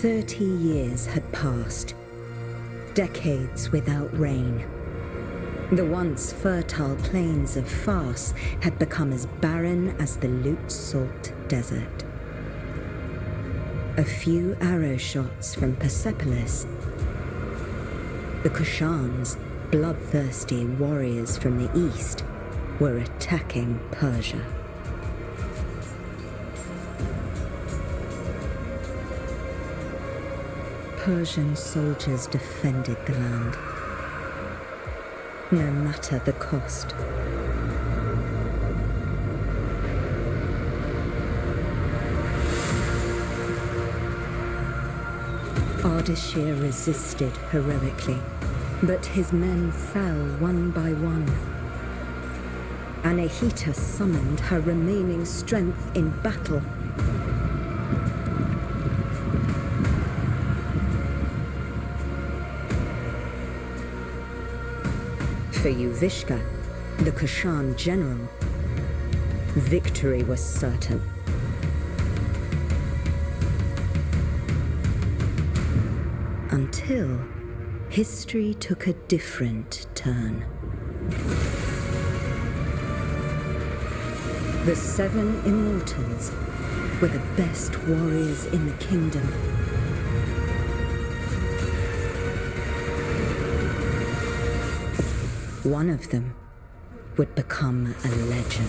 30 years had passed, decades without rain. The once fertile plains of Fars had become as barren as the Lut-Salt Desert. A few arrow shots from Persepolis, the Kushans, bloodthirsty warriors from the east, were attacking Persia. Persian soldiers defended the land, no matter the cost. Ardashir resisted heroically, but his men fell one by one. Anahita summoned her remaining strength in battle. For Yuvishka, the Kushan general, victory was certain. Until history took a different turn. The 7 immortals were the best warriors in the kingdom. One of them would become a legend.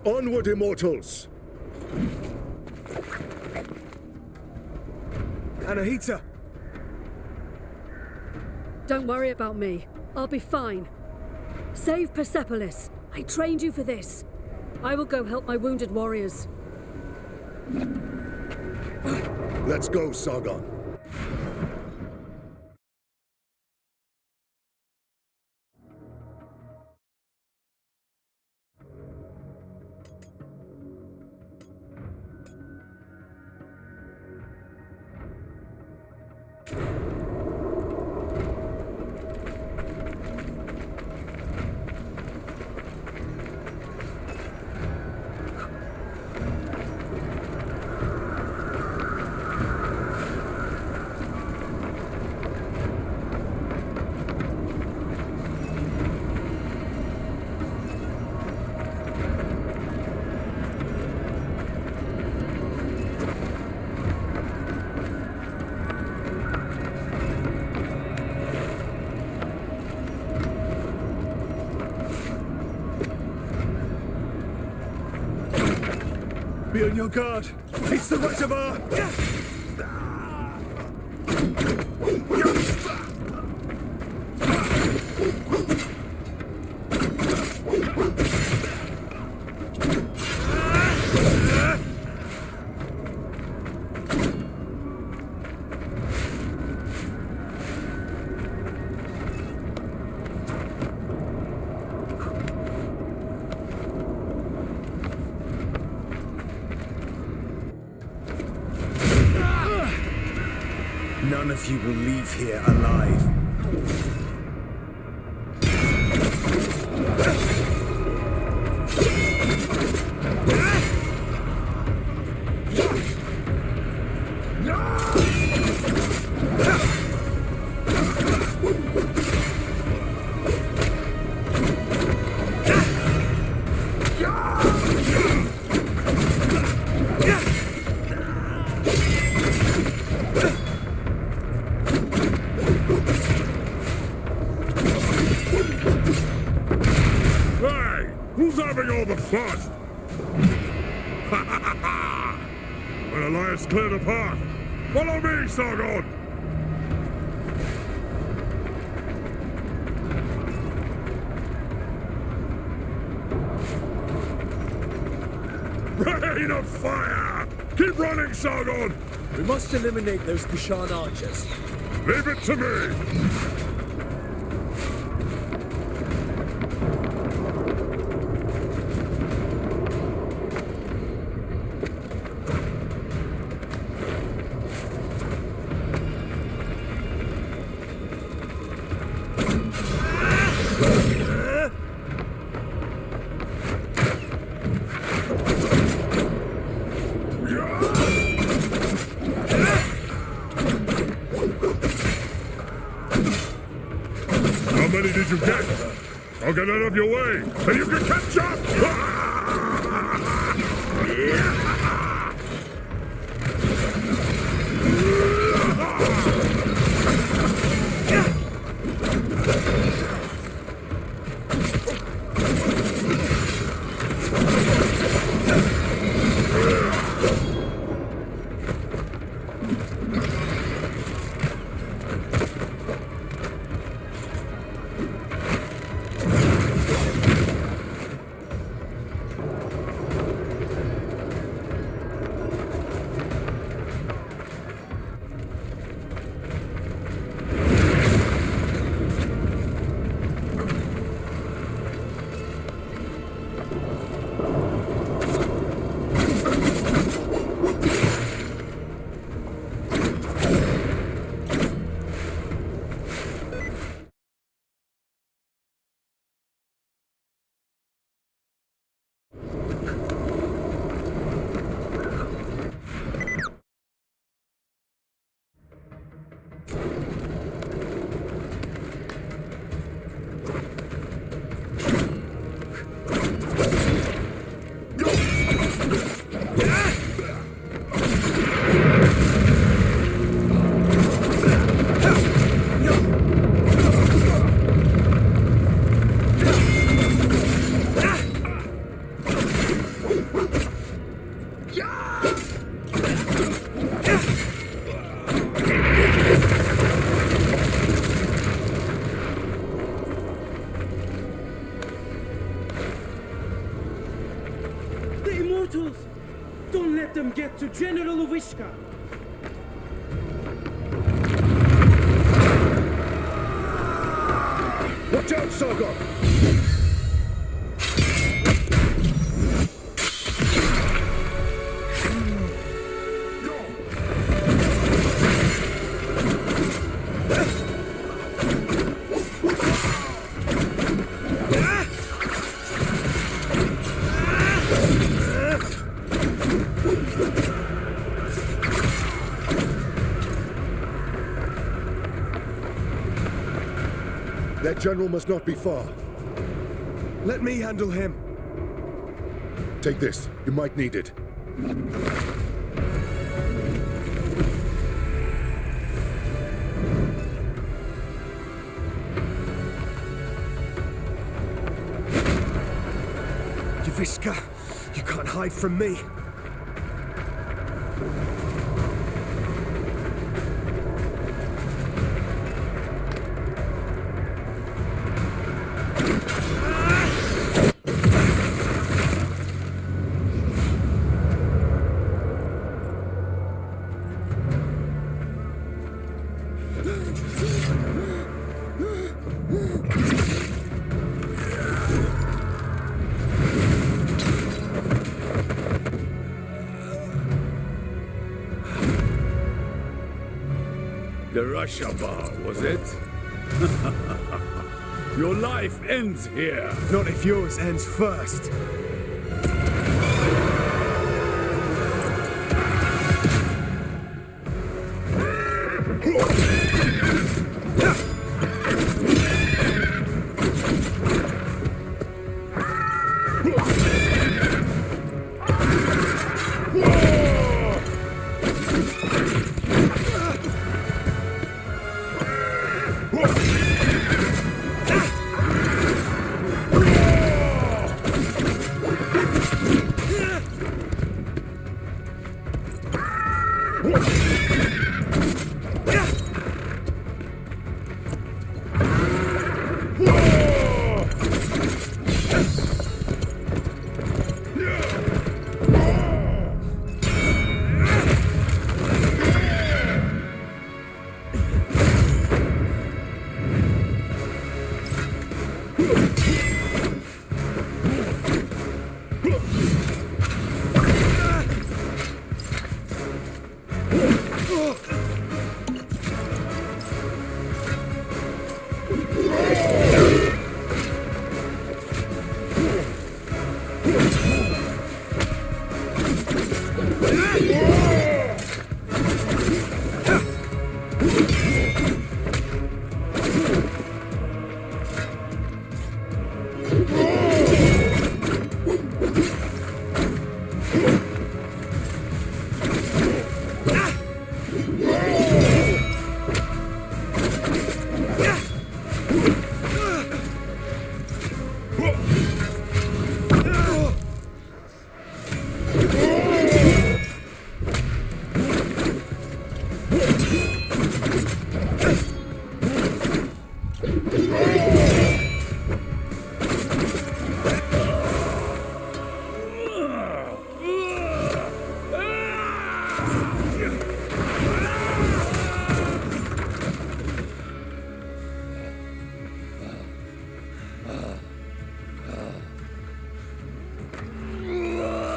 Onward, immortals! Anahita! Don't worry about me. I'll be fine. Save Persepolis. I trained you for this. I will go help my wounded warriors. Let's go, Sargon. Be on your guard. It's the right of our... None of you will leave here alive. Who's having all the fun? Ha ha ha ha! When Elias clear the path, follow me, Sargon! Rain of fire! Keep running, Sargon! We must eliminate those Kushan archers. Leave it to me! Okay, I'll get out of your way, so you can catch up! Don't let them get to General Uvishka! Watch out, Sargon! That general must not be far. Let me handle him. Take this. You might need it. Yuvishka, you can't hide from me. The Russia bar, was it? Your life ends here. Not if yours ends first.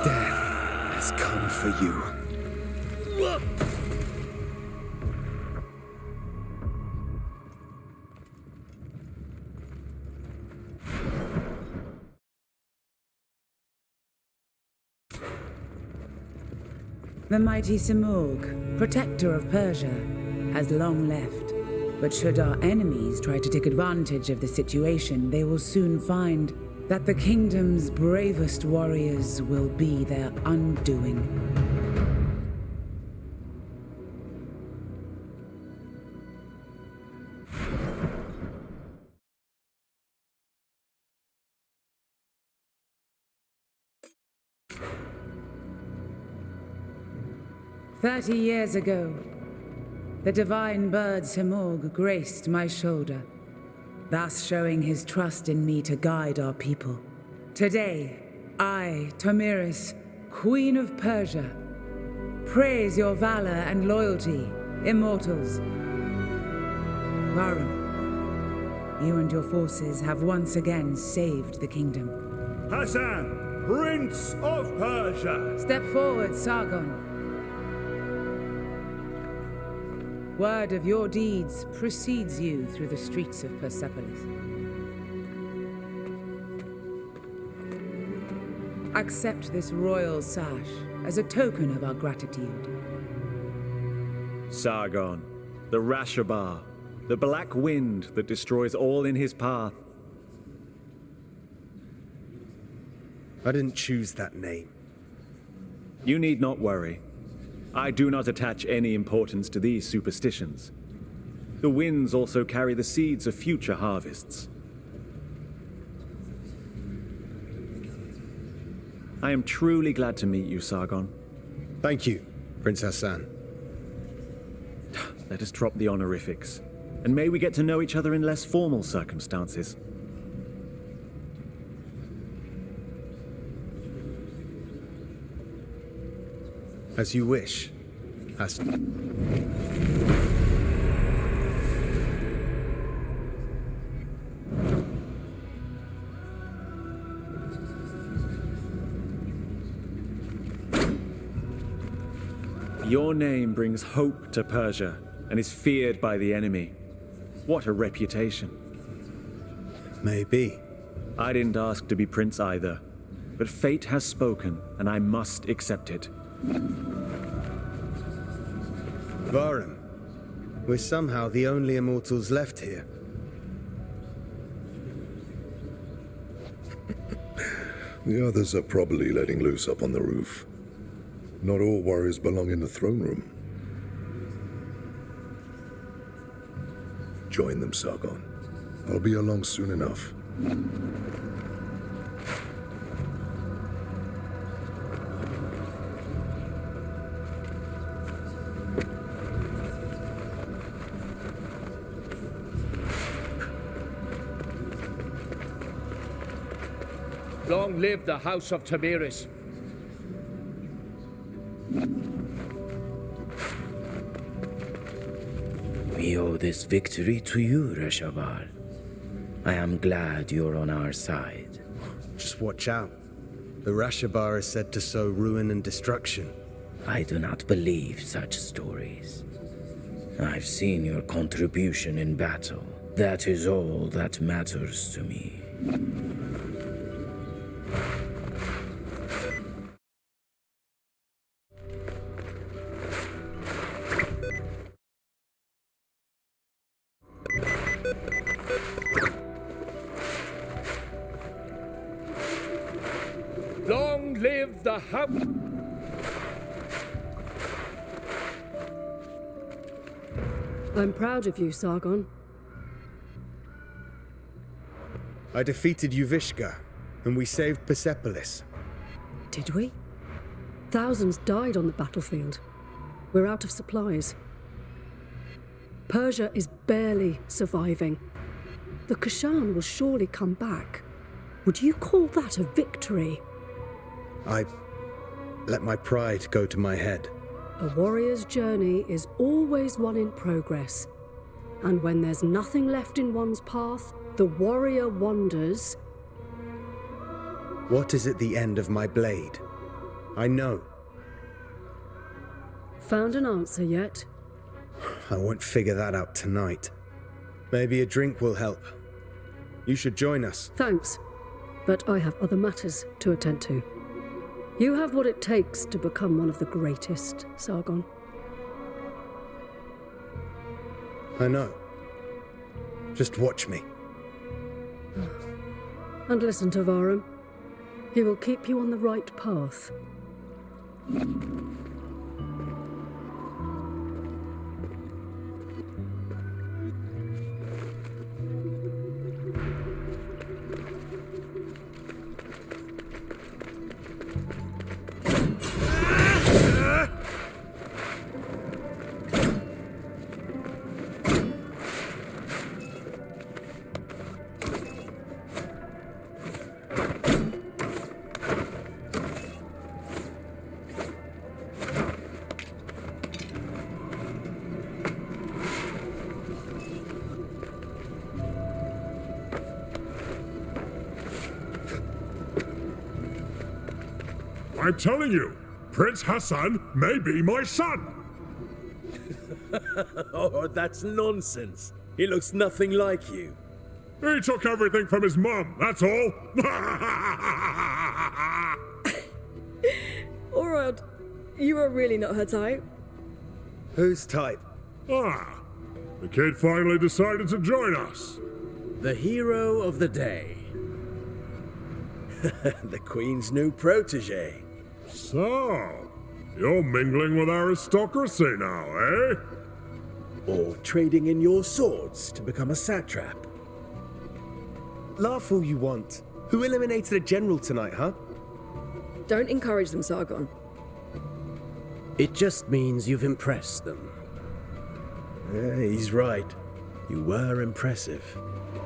Death has come for you. The mighty Simurgh, protector of Persia, has long left. But should our enemies try to take advantage of the situation, they will soon find that the kingdom's bravest warriors will be their undoing. 30 years ago, the divine bird Simurgh graced my shoulder, thus showing his trust in me to guide our people. Today, I, Tomiris, Queen of Persia, praise your valor and loyalty, immortals. Varum, you and your forces have once again saved the kingdom. Hassan, Prince of Persia! Step forward, Sargon. Word of your deeds precedes you through the streets of Persepolis. Accept this royal sash as a token of our gratitude. Sargon, the Rashabar, the black wind that destroys all in his path. I didn't choose that name. You need not worry. I do not attach any importance to these superstitions. The winds also carry the seeds of future harvests. I am truly glad to meet you, Sargon. Thank you, Prince Hassan. Let us drop the honorifics, and may we get to know each other in less formal circumstances. As you wish, Hassan. Your name brings hope to Persia and is feared by the enemy. What a reputation. Maybe. I didn't ask to be prince either, but fate has spoken, and I must accept it. Varum, we're somehow the only immortals left here. The others are probably letting loose up on the roof. Not all warriors belong in the throne room. Join them, Sargon. I'll be along soon enough. Long live the House of Tomiris. We owe this victory to you, Rashabar. I am glad you're on our side. Just watch out. The Rashabar is said to sow ruin and destruction. I do not believe such stories. I've seen your contribution in battle. That is all that matters to me. Long live the House. I'm proud of you, Sargon. I defeated Yuvishka, and we saved Persepolis. Did we? Thousands died on the battlefield. We're out of supplies. Persia is barely surviving. The Kashan will surely come back. Would you call that a victory? I let my pride go to my head. A warrior's journey is always one in progress. And when there's nothing left in one's path, The warrior wanders. What is at the end of my blade? I know. Found an answer yet? I won't figure that out tonight. Maybe a drink will help. You should join us. Thanks, but I have other matters to attend to. You have what it takes to become one of the greatest, Sargon. I know. Just watch me. And listen to Varum. He will keep you on the right path. I'm telling you, Prince Hassan may be my son! Oh, that's nonsense. He looks nothing like you. He took everything from his mum, that's all! Alright, you are really not her type. Whose type? Ah, the kid finally decided to join us. The hero of the day. The Queen's new protege. So, you're mingling with aristocracy now, eh? Or trading in your swords to become a satrap. Laugh all you want. Who eliminated a general tonight, huh? Don't encourage them, Sargon. It just means you've impressed them. Yeah, he's right. You were impressive.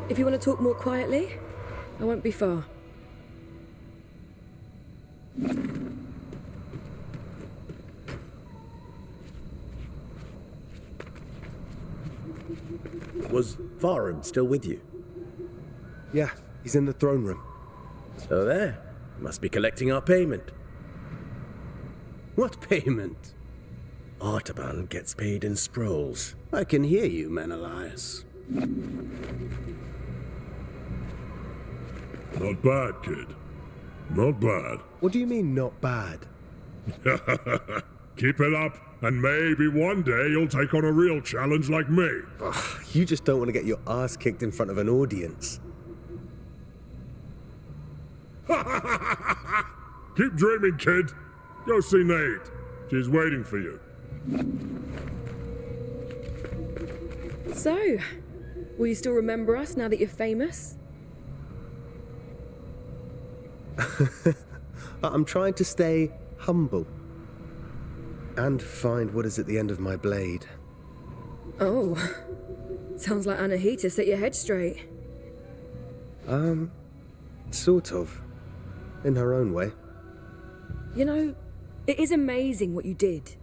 If you want to talk more quietly, I won't be far. Was Varum still with you? Yeah, he's in the throne room. So there. Must be collecting our payment. What payment? Artaban gets paid in scrolls. I can hear you, Menelaus. Not bad, kid. Not bad. What do you mean, not bad? Keep it up, and maybe one day you'll take on a real challenge like me. Ugh, you just don't want to get your ass kicked in front of an audience. Keep dreaming, kid. Go see Nate. She's waiting for you. So, will you still remember us now that you're famous? I'm trying to stay humble. And find what is at the end of my blade. Oh, sounds like Anahita set your head straight. Sort of. In her own way. You know, it is amazing what you did.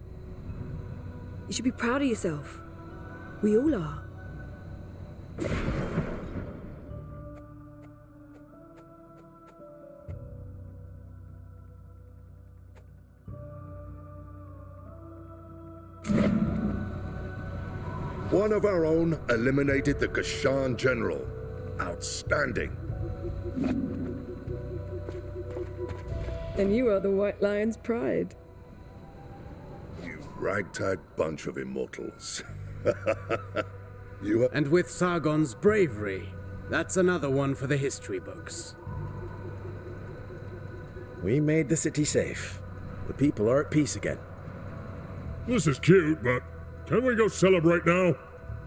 You should be proud of yourself. We all are. One of our own eliminated the Kashan general. Outstanding. And you are the White Lion's pride. You ragtag bunch of immortals. You are... And with Sargon's bravery, that's another one for the history books. We made the city safe. The people are at peace again. This is cute, but can we go celebrate now?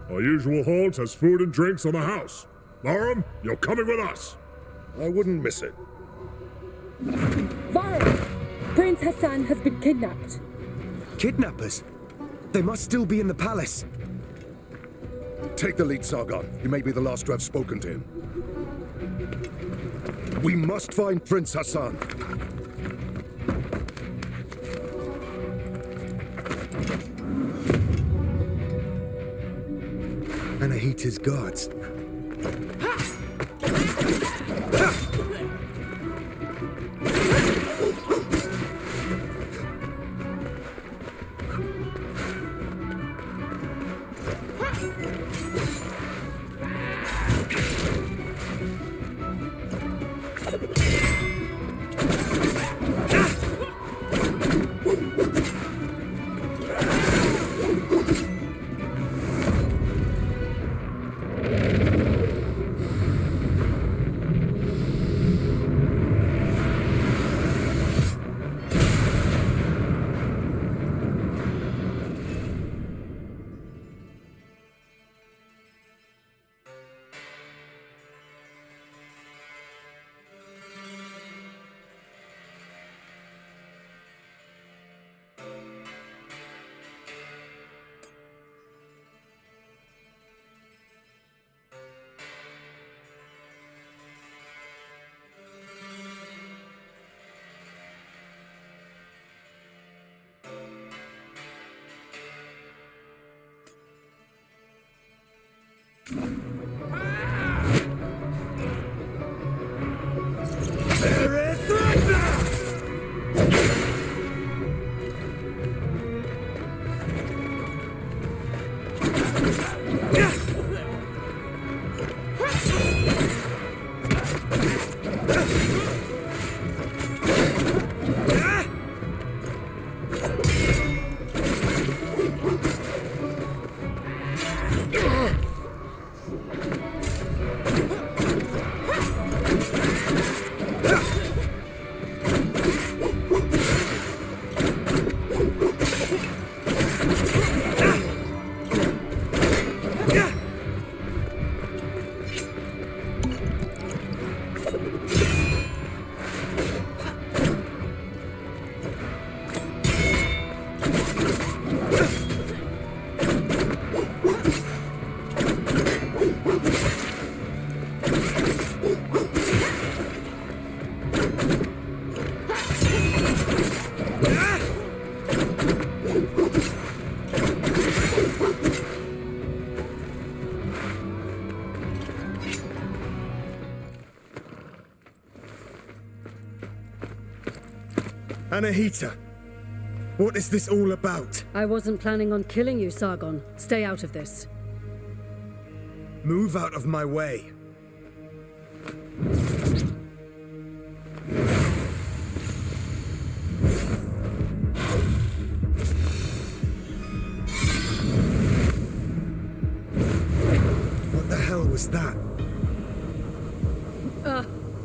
Our usual haunt has food and drinks on the house. Varum, you're coming with us. I wouldn't miss it. Varum! Prince Hassan has been kidnapped. Kidnappers? They must still be in the palace. Take the lead, Sargon. You may be the last to have spoken to him. We must find Prince Hassan. Anahita's guards. Anahita, what is this all about? I wasn't planning on killing you, Sargon. Stay out of this. Move out of my way. What the hell was that?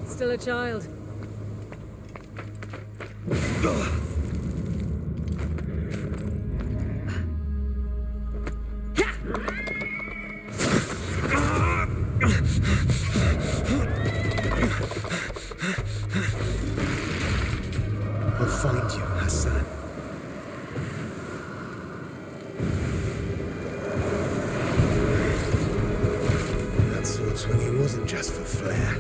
Still a child. I'll find you, Hassan. That sword swinging wasn't just for flair.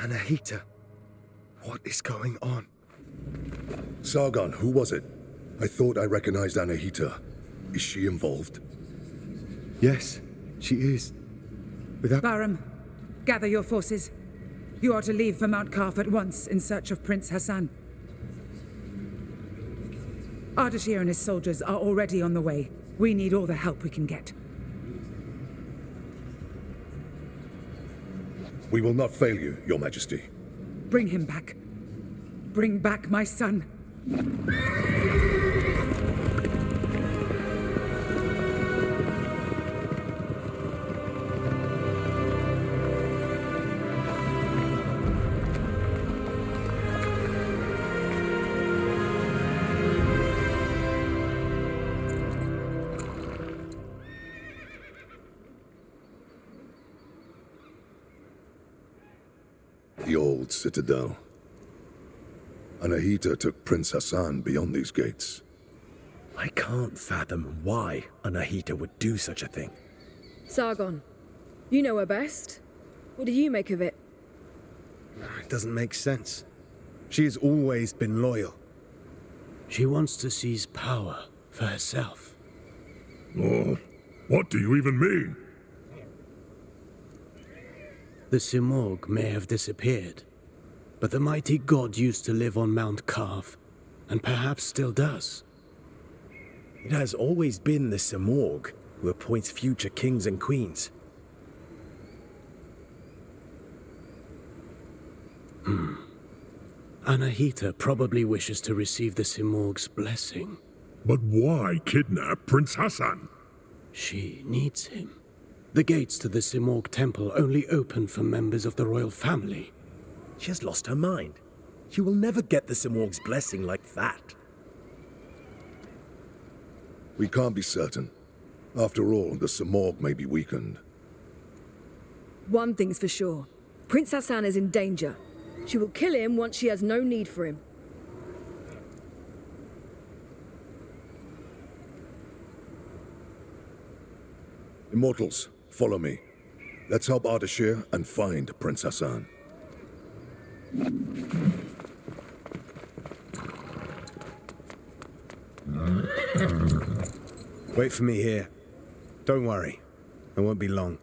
Anahita, what is going on? Sargon, who was it? I thought I recognized Anahita. Is she involved? Yes, she is. Without... Baram, gather your forces. You are to leave for Mount Kaf at once in search of Prince Hassan. Ardashir and his soldiers are already on the way. We need all the help we can get. We will not fail you, Your Majesty. Bring him back. Bring back my son. The old citadel. Anahita took Prince Hassan beyond these gates. I can't fathom why Anahita would do such a thing. Sargon, you know her best. What do you make of it? It doesn't make sense. She has always been loyal. She wants to seize power for herself. Oh, what do you even mean? The Simorg may have disappeared, but the mighty god used to live on Mount Kaf, and perhaps still does. It has always been the Simorg who appoints future kings and queens. Anahita probably wishes to receive the Simorg's blessing. But why kidnap Prince Hassan? She needs him. The gates to the Simorg temple only open for members of the royal family. She has lost her mind. She will never get the Simorg's blessing like that. We can't be certain. After all, the Simorg may be weakened. One thing's for sure. Prince Hassan is in danger. She will kill him once she has no need for him. Immortals, follow me. Let's help Ardashir and find Prince Hassan. Wait for me here. Don't worry. I won't be long.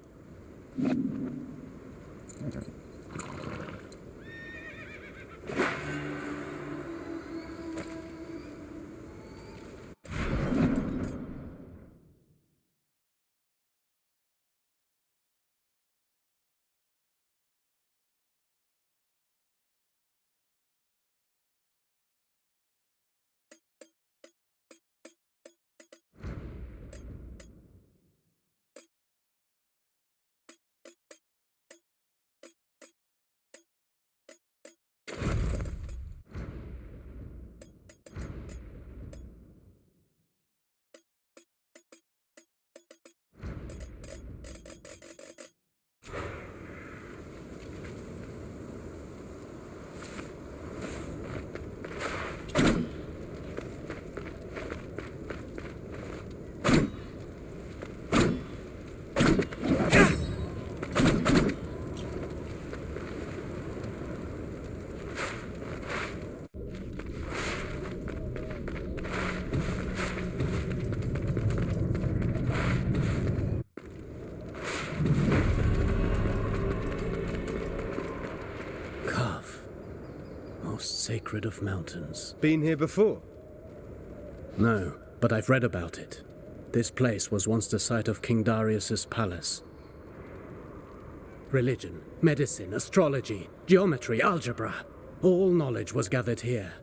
Sacred of mountains. Been here before? No, but I've read about it. This place was once the site of King Darius's palace. Religion, medicine, astrology, geometry, algebra. All knowledge was gathered here,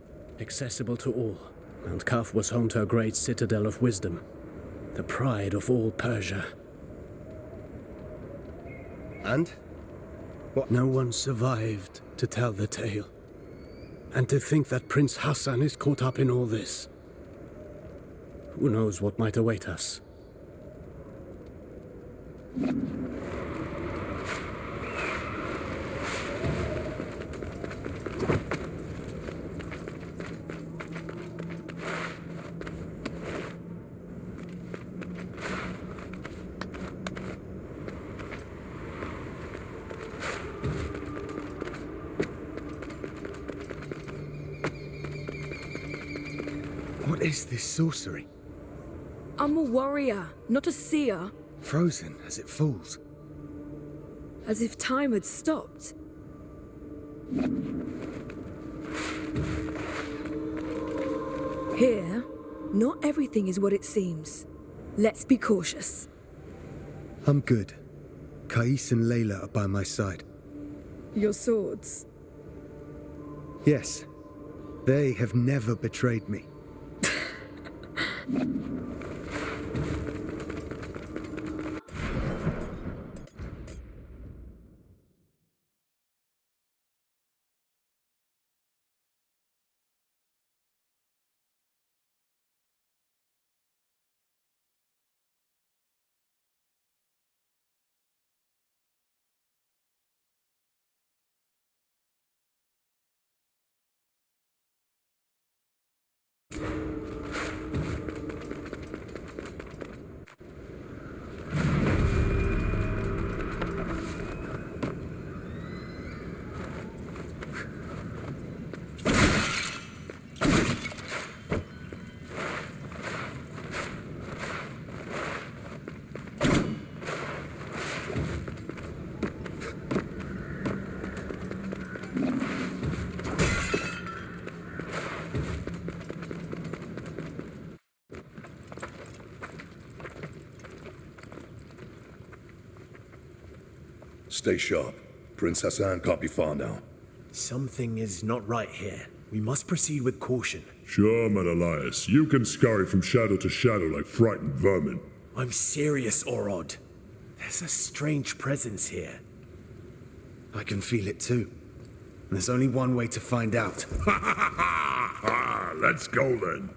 accessible to all. Mount Kaf was home to a great citadel of wisdom, the pride of all Persia. And? What? No one survived to tell the tale. And to think that Prince Hassan is caught up in all this. Who knows what might await us? What is this sorcery? I'm a warrior, not a seer. Frozen as it falls. As if time had stopped. Here, not everything is what it seems. Let's be cautious. I'm good. Kais and Layla are by my side. Your swords. Yes. They have never betrayed me. Stay sharp. Prince Hassan can't be far now. Something is not right here. We must proceed with caution. Sure, man, Elias. You can scurry from shadow to shadow like frightened vermin. I'm serious, Orod. There's a strange presence here. I can feel it too. And there's only one way to find out. Let's go then.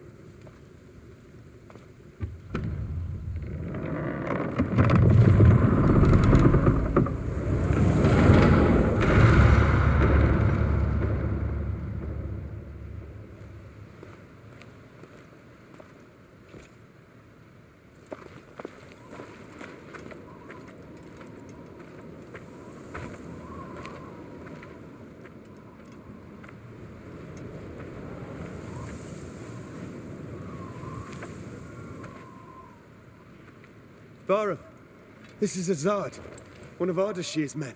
Barum, this is Azad, one of Ardashir's men.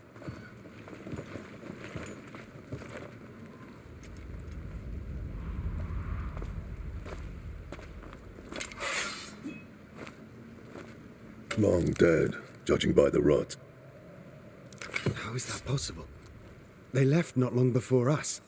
Long dead, judging by the rot. How is that possible? They left not long before us.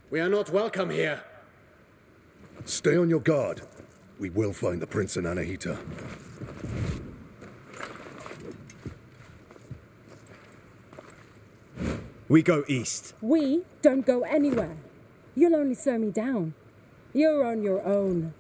We are not welcome here. Stay on your guard. We will find the Prince and Anahita. We go east. We don't go anywhere. You'll only slow me down. You're on your own.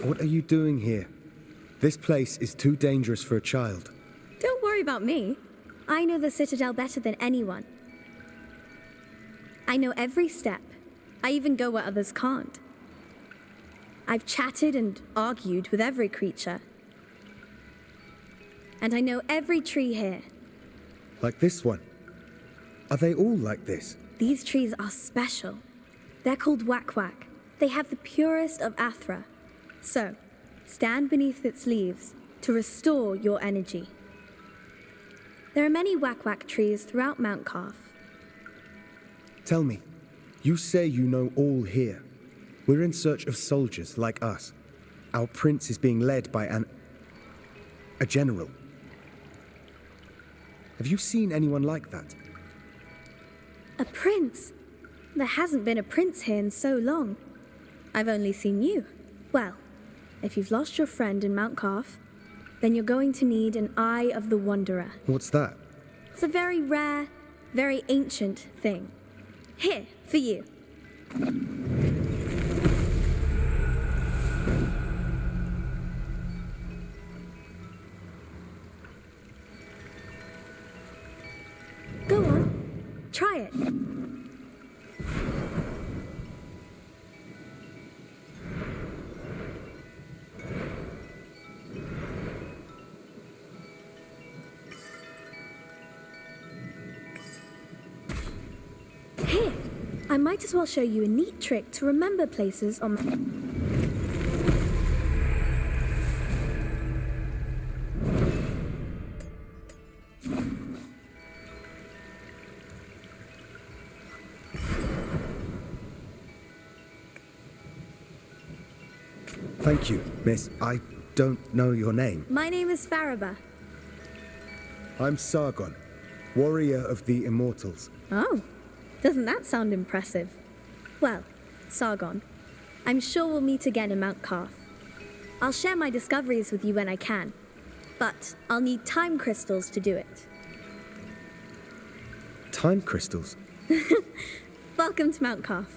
What are you doing here? This place is too dangerous for a child. Don't worry about me. I know the Citadel better than anyone. I know every step. I even go where others can't. I've chatted and argued with every creature. And I know every tree here. Like this one? Are they all like this? These trees are special. They're called Wak-Wak. They have the purest of Athra. So, stand beneath its leaves to restore your energy. There are many Wak-Wak trees throughout Mount Calf. Tell me, you say you know all here. We're in search of soldiers like us. Our prince is being led by a general. Have you seen anyone like that? A prince? There hasn't been a prince here in so long. I've only seen you. Well, if you've lost your friend in Mount Calf, then you're going to need an Eye of the Wanderer. What's that? It's a very rare, very ancient thing. Here, for you. Go on, try it. Here, I might as well show you a neat trick to remember places on Thank you, miss. I don't know your name. My name is Faraba. I'm Sargon, warrior of the Immortals. Oh, doesn't that sound impressive? Well, Sargon, I'm sure we'll meet again in Mount Calf. I'll share my discoveries with you when I can, but I'll need time crystals to do it. Time crystals? Welcome to Mount Calf.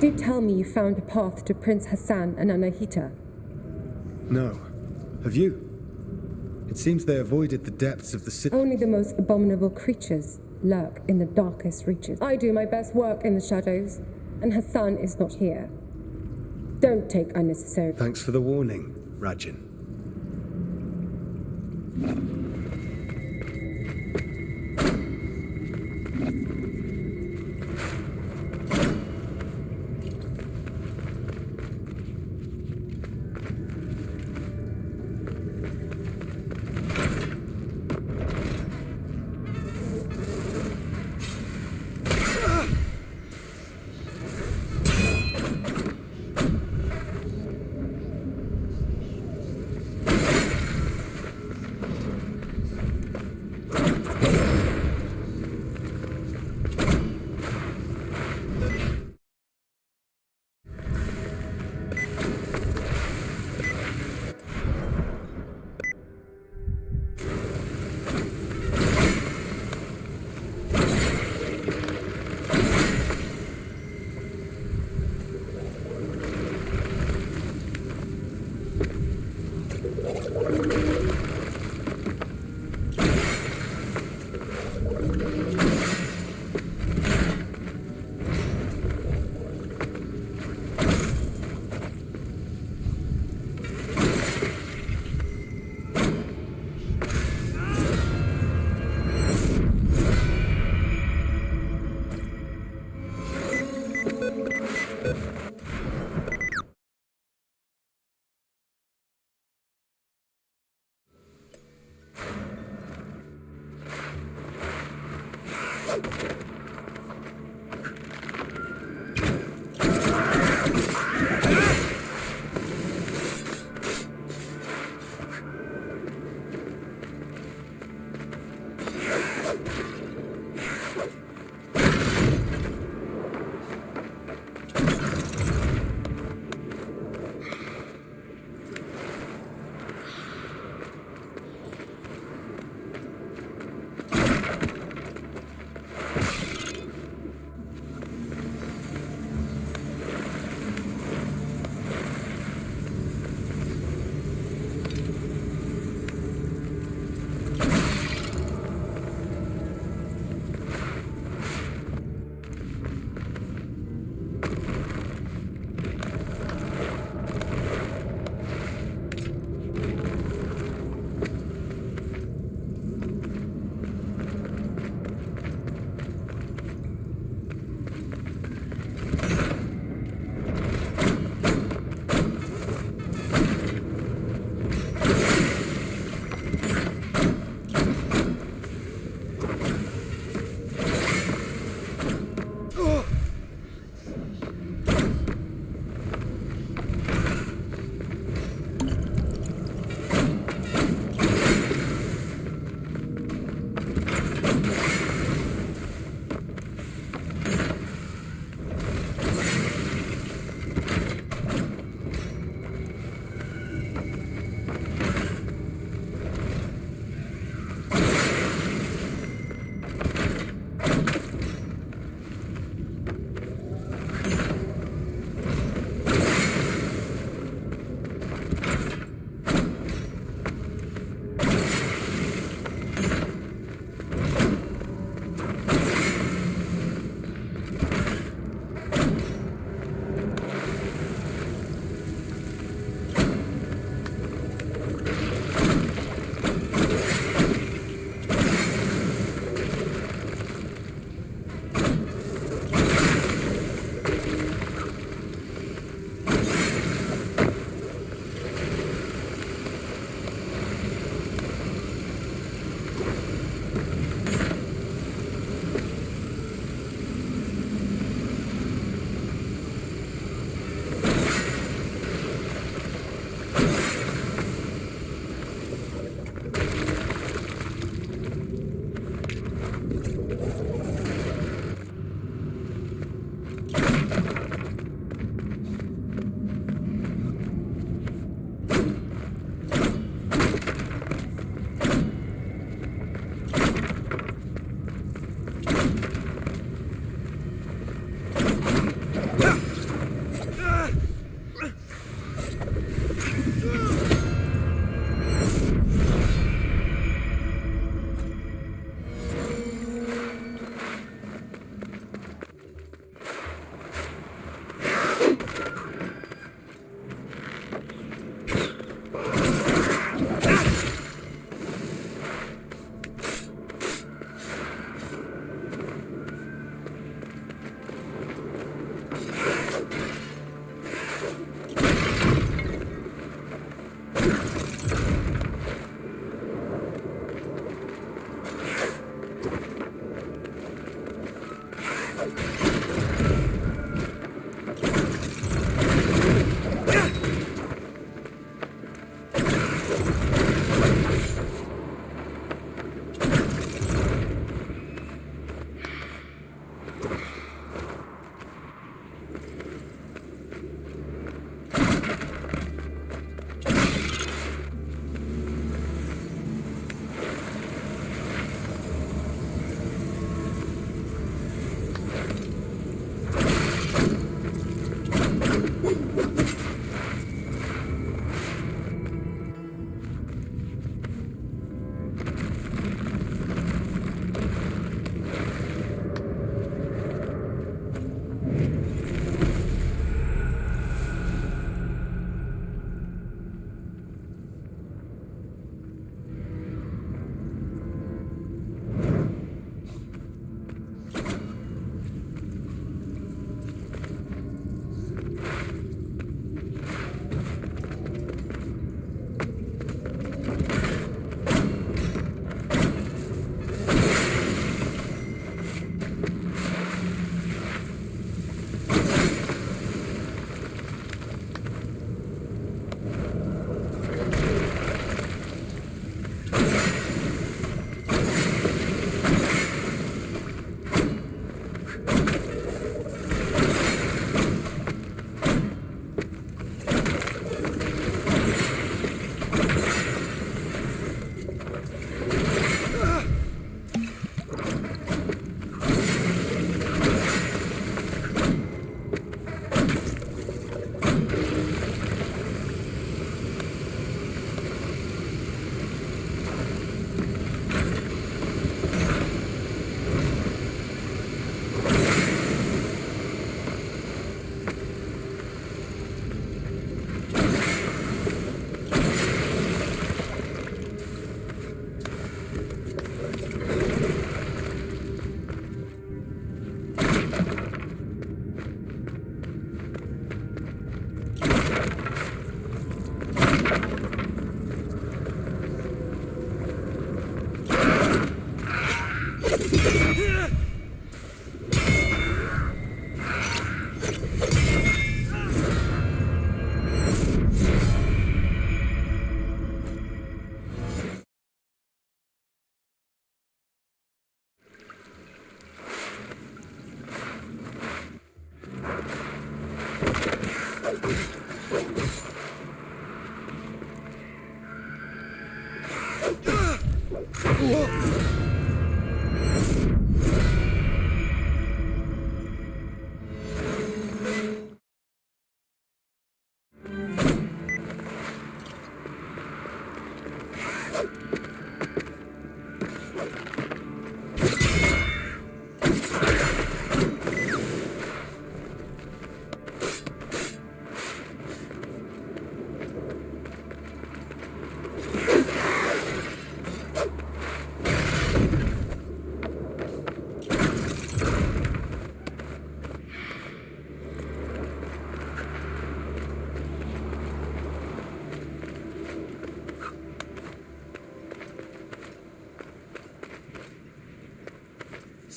Do tell me you found a path to Prince Hassan and Anahita. No. Have you? It seems they avoided the depths of the city. Only the most abominable creatures lurk in the darkest reaches. I do my best work in the shadows, and Hassan is not here. Don't take unnecessary... Thanks for the warning, Rajin.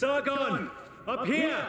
Sargon! Up here!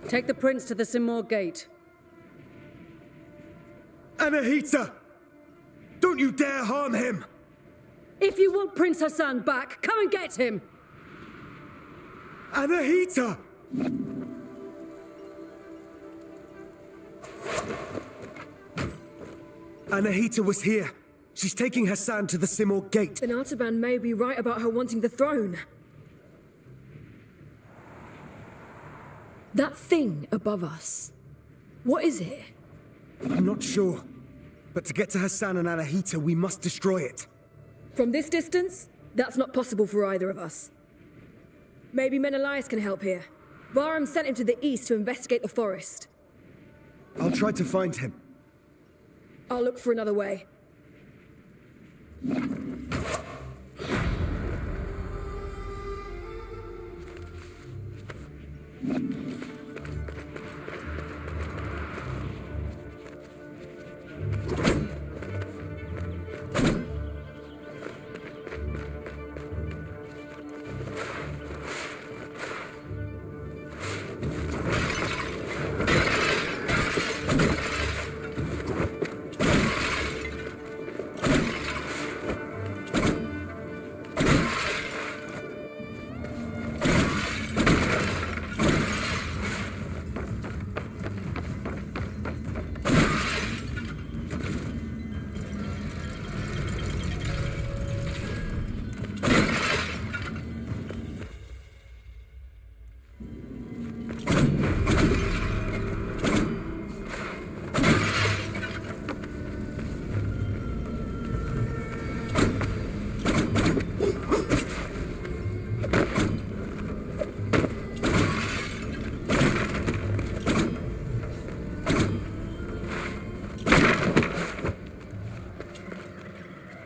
Take the prince to the Simor gate. Anahita! Don't you dare harm him! If you want Prince Hassan back, come and get him! Anahita! Anahita was here. She's taking Hassan to the Simor gate. Then Artaban may be right about her wanting the throne. That thing above us. What is it? I'm not sure. But to get to Hassan and Anahita, we must destroy it. From this distance, that's not possible for either of us. Maybe Menelaus can help here. Bahram sent him to the east to investigate the forest. I'll try to find him. I'll look for another way.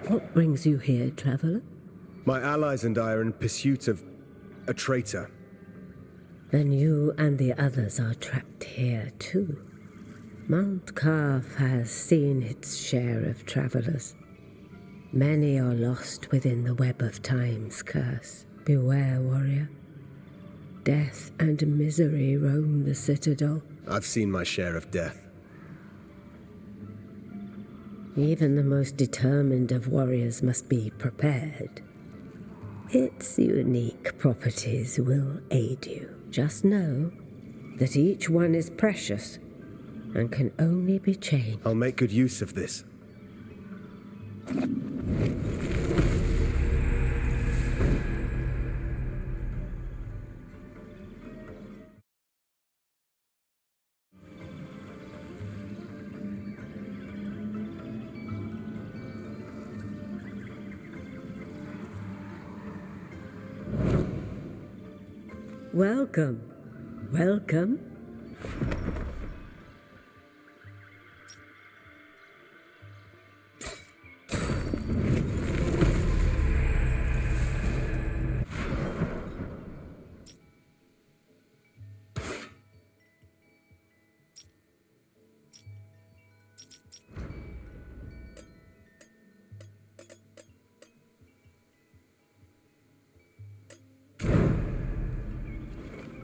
What brings you here, traveler? My allies and I are in pursuit of a traitor. Then you and the others are trapped here, too. Mount Kaf has seen its share of travelers. Many are lost within the web of time's curse. Beware, warrior. Death and misery roam the citadel. I've seen my share of death. Even the most determined of warriors must be prepared. Its unique properties will aid you. Just know that each one is precious and can only be changed. I'll make good use of this. Welcome. Welcome.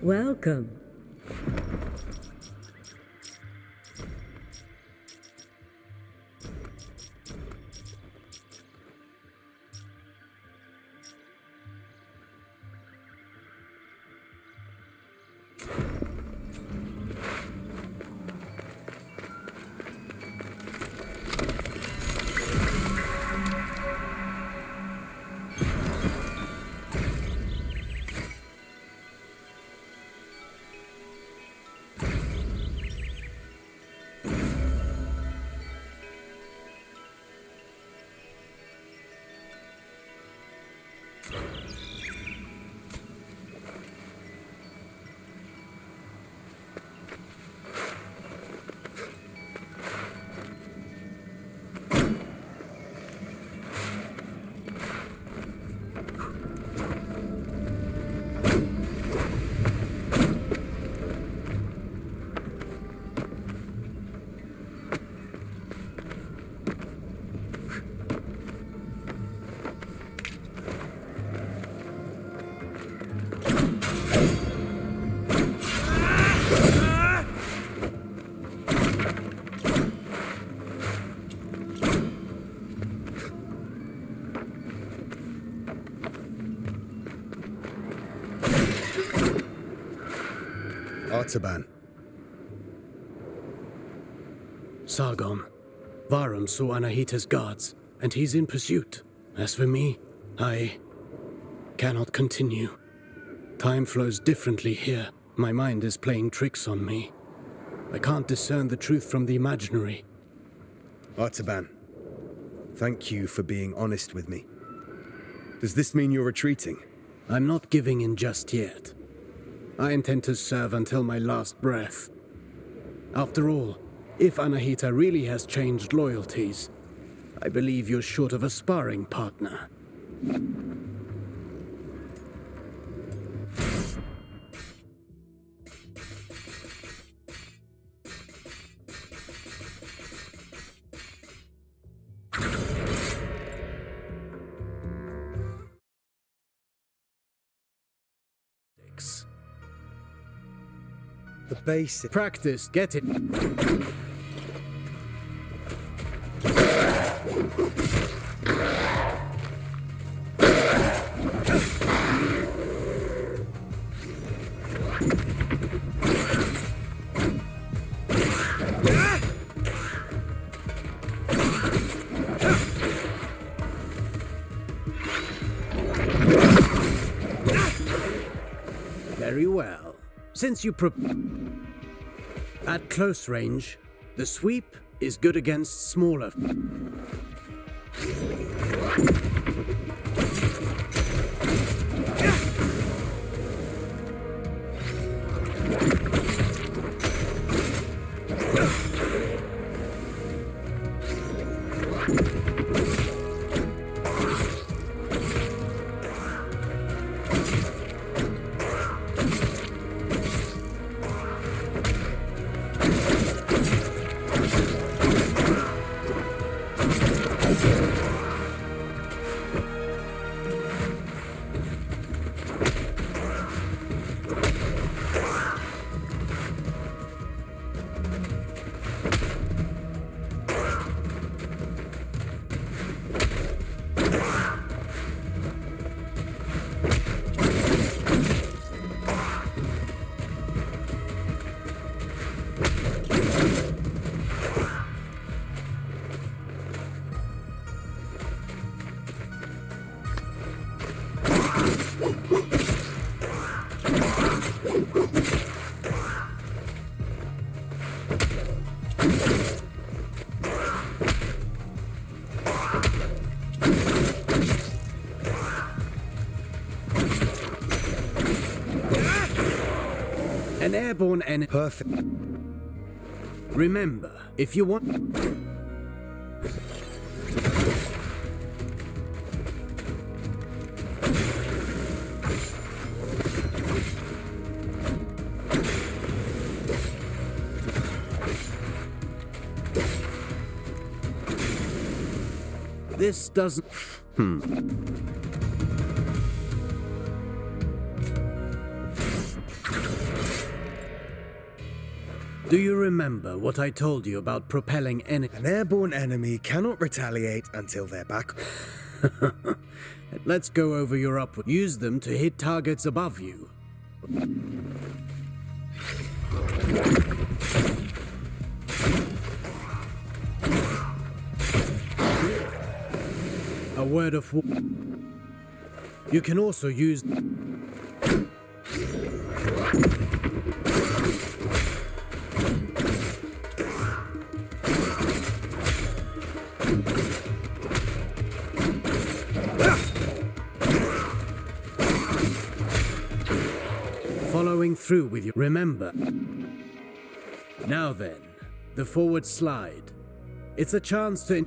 Welcome. Artaban. Sargon. Varum saw Anahita's guards, and he's in pursuit. As for me, I cannot continue. Time flows differently here. My mind is playing tricks on me. I can't discern the truth from the imaginary. Artaban, thank you for being honest with me. Does this mean you're retreating? I'm not giving in just yet. I intend to serve until my last breath. After all, if Anahita really has changed loyalties, I believe you're short of a sparring partner. The basic. Practice, get it. Very well. Since you at close range, the sweep is good against smaller. An airborne enemy. Perfect. Remember, if you want... This doesn't... Do you remember what I told you about propelling energy? An airborne enemy cannot retaliate until they're back. Let's go over your upward. Use them to hit targets above you. A word of warning. You can also use... Following through with you. Remember. Now then, the forward slide. It's a chance to...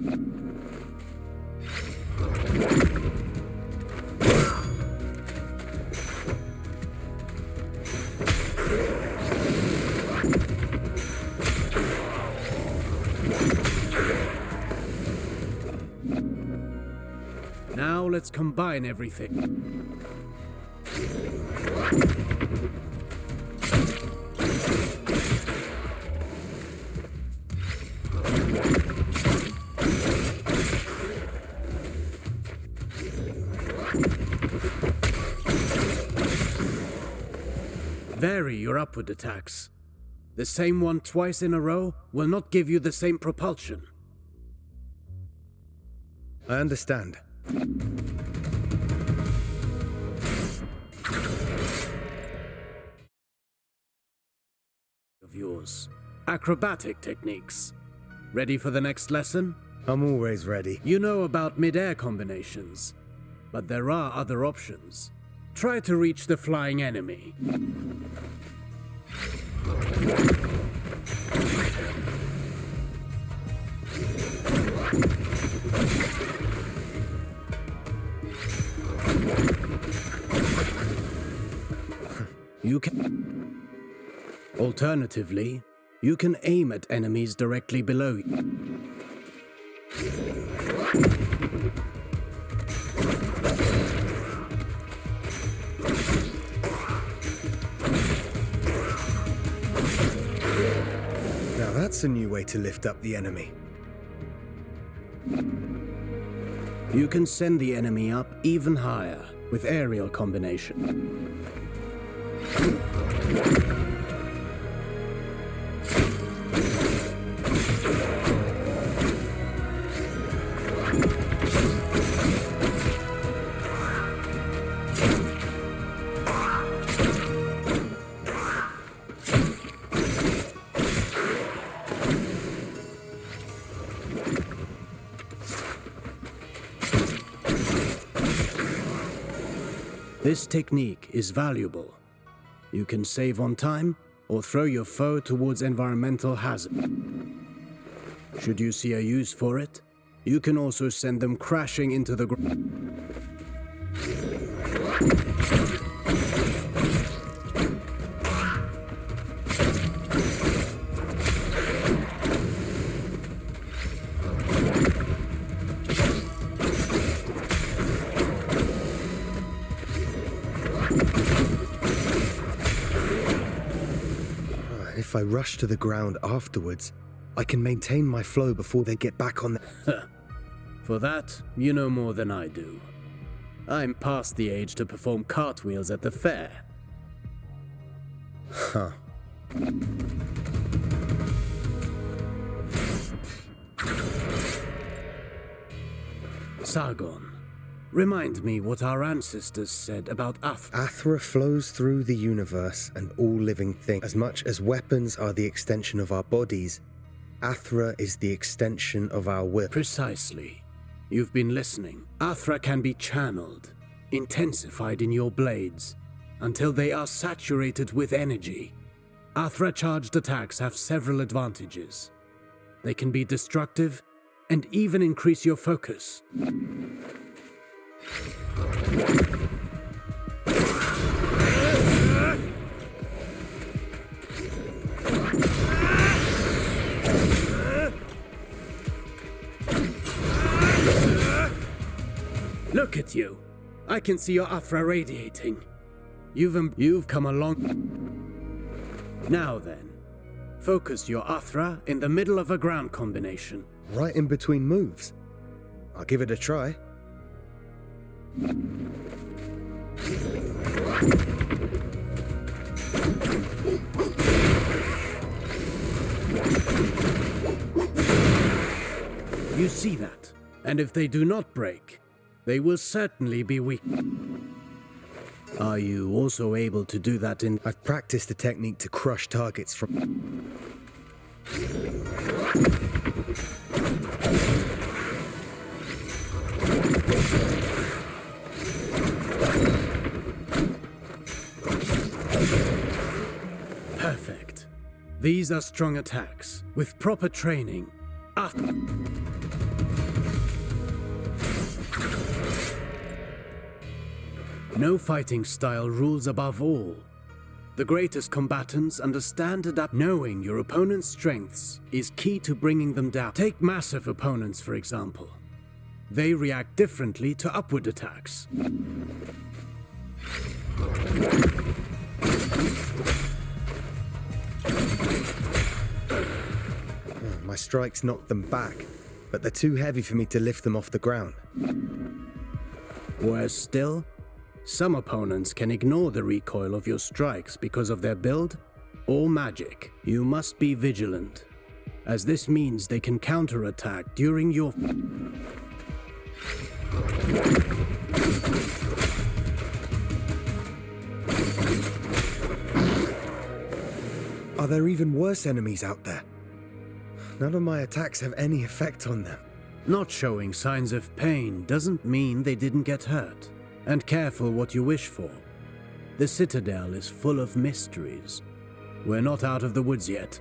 Now let's combine everything. Vary your upward attacks. The same one twice in a row will not give you the same propulsion. I understand. Of yours. Acrobatic techniques. Ready for the next lesson? I'm always ready. You know about mid-air combinations, but there are other options. Try to reach the flying enemy. You can... Alternatively, you can aim at enemies directly below you. Now that's a new way to lift up the enemy. You can send the enemy up even higher with aerial combination. This technique is valuable. You can save on time or throw your foe towards environmental hazard. Should you see a use for it, you can also send them crashing into the ground. If I rush to the ground afterwards, I can maintain my flow before they get back on the... For that, you know more than I do. I'm past the age to perform cartwheels at the fair. Huh. Sargon, remind me what our ancestors said about Athra. Athra flows through the universe and all living things. As much as weapons are the extension of our bodies, Athra is the extension of our will. Precisely. You've been listening. Athra can be channeled, intensified in your blades, until they are saturated with energy. Athra-charged attacks have several advantages. They can be destructive and even increase your focus. Look at you. I can see your Athra radiating. You've come along. Now then, focus your Athra in the middle of a ground combination. Right in between moves. I'll give it a try. You see that? And if they do not break, they will certainly be weak. Are you also able to do that in... I've practiced the technique to crush targets from... Perfect. These are strong attacks. With proper training, no fighting style rules above all. The greatest combatants understand knowing your opponent's strengths is key to bringing them down. Take massive opponents, for example. They react differently to upward attacks. My strikes knocked them back, but they're too heavy for me to lift them off the ground. Worse still, some opponents can ignore the recoil of your strikes because of their build or magic. You must be vigilant, as this means they can counterattack during your... Are there even worse enemies out there? None of my attacks have any effect on them. Not showing signs of pain doesn't mean they didn't get hurt. And careful what you wish for. The Citadel is full of mysteries. We're not out of the woods yet.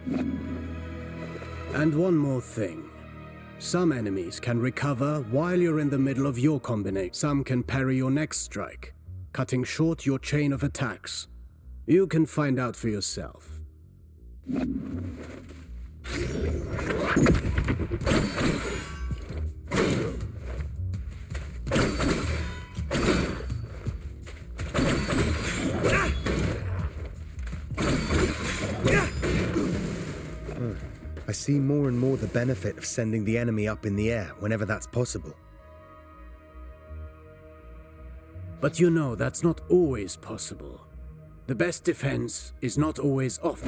And one more thing. Some enemies can recover while you're in the middle of your combination. Some can parry your next strike, cutting short your chain of attacks. You can find out for yourself. I see more and more the benefit of sending the enemy up in the air whenever that's possible. But you know that's not always possible. The best defense is not always off.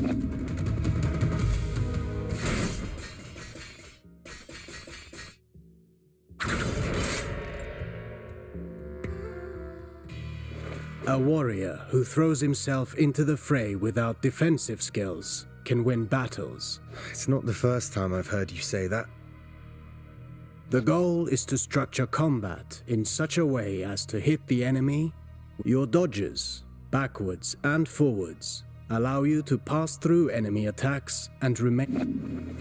A warrior who throws himself into the fray without defensive skills can win battles. It's not the first time I've heard you say that. The goal is to structure combat in such a way as to hit the enemy. Your dodges, backwards and forwards, allow you to pass through enemy attacks and remain...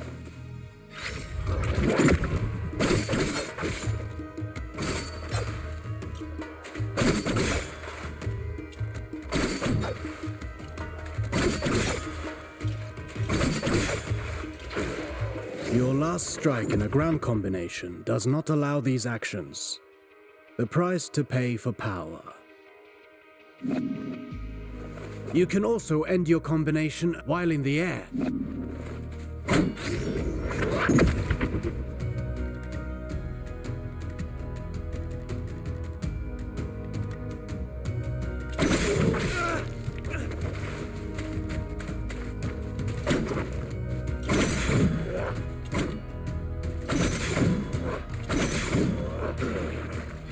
Your last strike in a ground combination does not allow these actions. The price to pay for power. You can also end your combination while in the air.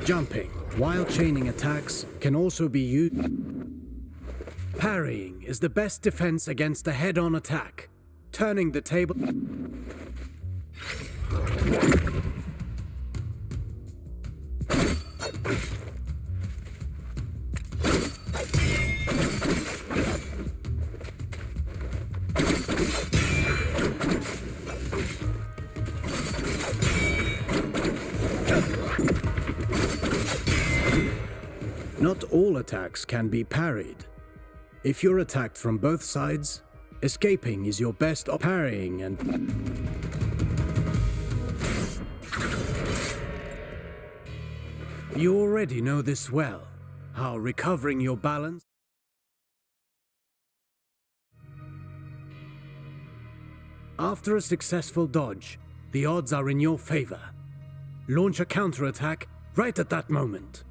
Jumping while chaining attacks can also be used. Parrying is the best defense against a head-on attack. Turning the table... Not all attacks can be parried. If you're attacked from both sides, escaping is your best parrying and... You already know this well, how recovering your balance... After a successful dodge, the odds are in your favor. Launch a counterattack right at that moment.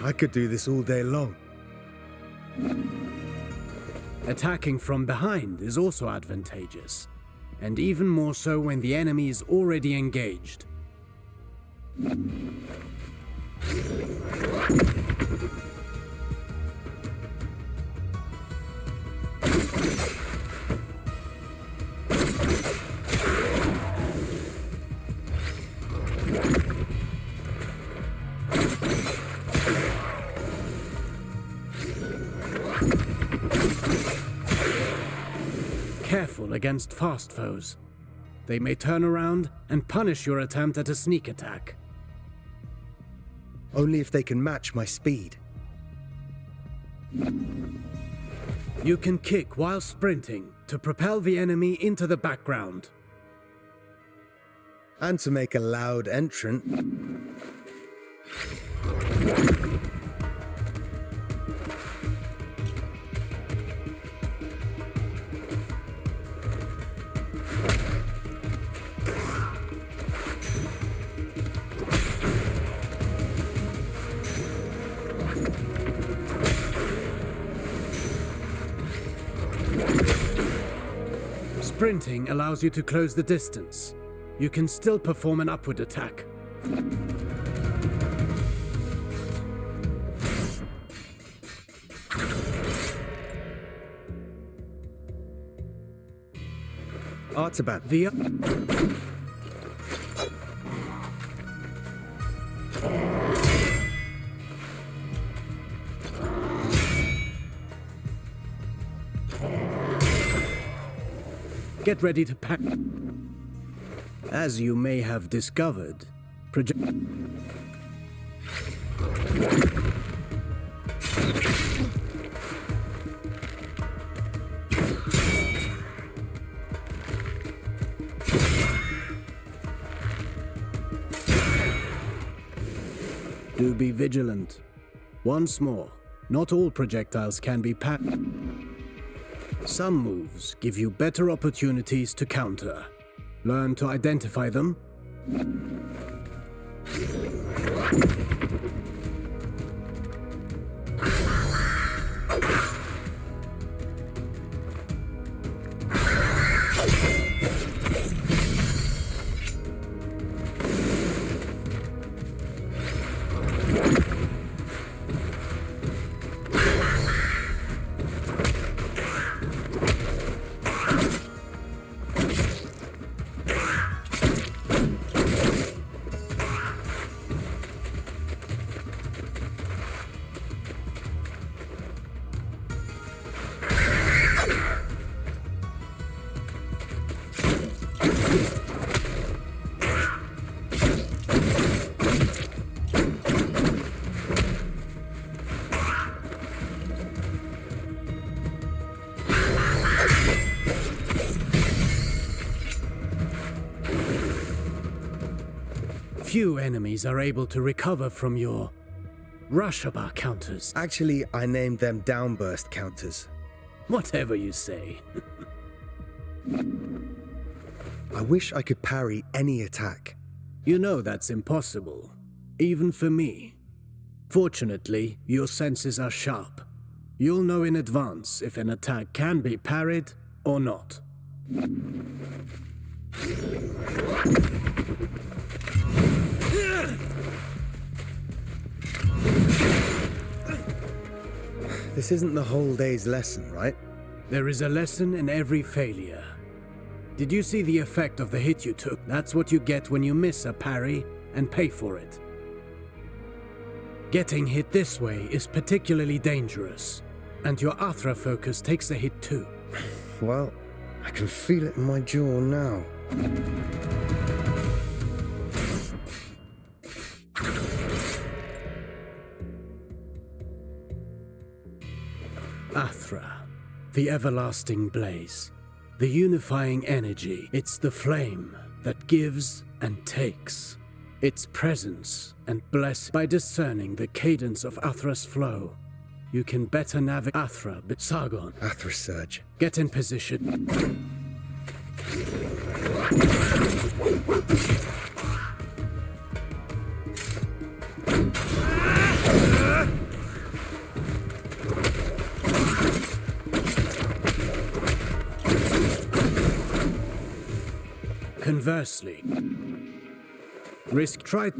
I could do this all day long. Attacking from behind is also advantageous, and even more so when the enemy is already engaged. Careful against fast foes. They may turn around and punish your attempt at a sneak attack. Only if they can match my speed. You can kick while sprinting to propel the enemy into the background. And to make a loud entrant. Sprinting allows you to close the distance. You can still perform an upward attack. Artaban. Get ready to pack. As you may have discovered, do be vigilant. Once more, not all projectiles can be packed. Some moves give you better opportunities to counter. Learn to identify them. Few enemies are able to recover from your Rushaba counters. Actually, I named them downburst counters. Whatever you say. I wish I could parry any attack. You know that's impossible, even for me. Fortunately, your senses are sharp. You'll know in advance if an attack can be parried or not. This isn't the whole day's lesson, right? There is a lesson in every failure. Did you see the effect of the hit you took? That's what you get when you miss a parry and pay for it. Getting hit this way is particularly dangerous, and your Athra focus takes a hit too. Well, I can feel it in my jaw now. Athra, the everlasting blaze, the unifying energy. It's the flame that gives and takes. Its presence and bless. By discerning the cadence of Athra's flow, you can better navigate Athra. Sargon. Athra surge. Get in position. Conversely, try.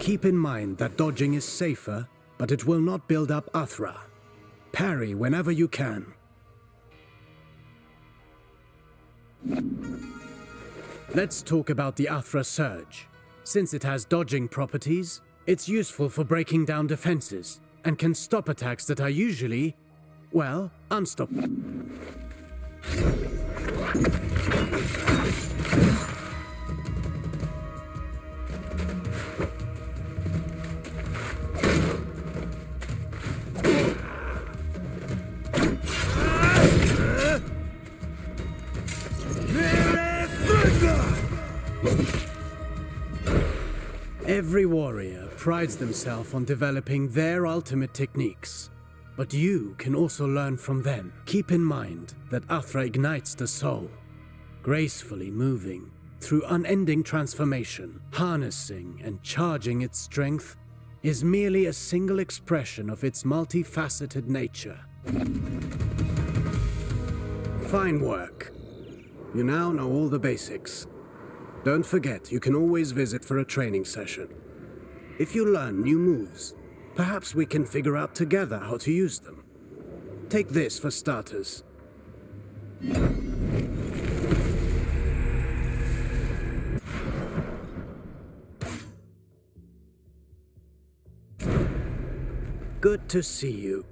Keep in mind that dodging is safer, but it will not build up Athra. Parry whenever you can. Let's talk about the Athra Surge. Since it has dodging properties, it's useful for breaking down defenses, and can stop attacks that are usually, well, unstoppable. Every warrior prides themselves on developing their ultimate techniques, but you can also learn from them. Keep in mind that Athra ignites the soul, gracefully moving through unending transformation. Harnessing and charging its strength is merely a single expression of its multifaceted nature. Fine work. You now know all the basics. Don't forget, you can always visit for a training session. If you learn new moves, perhaps we can figure out together how to use them. Take this for starters. Good to see you.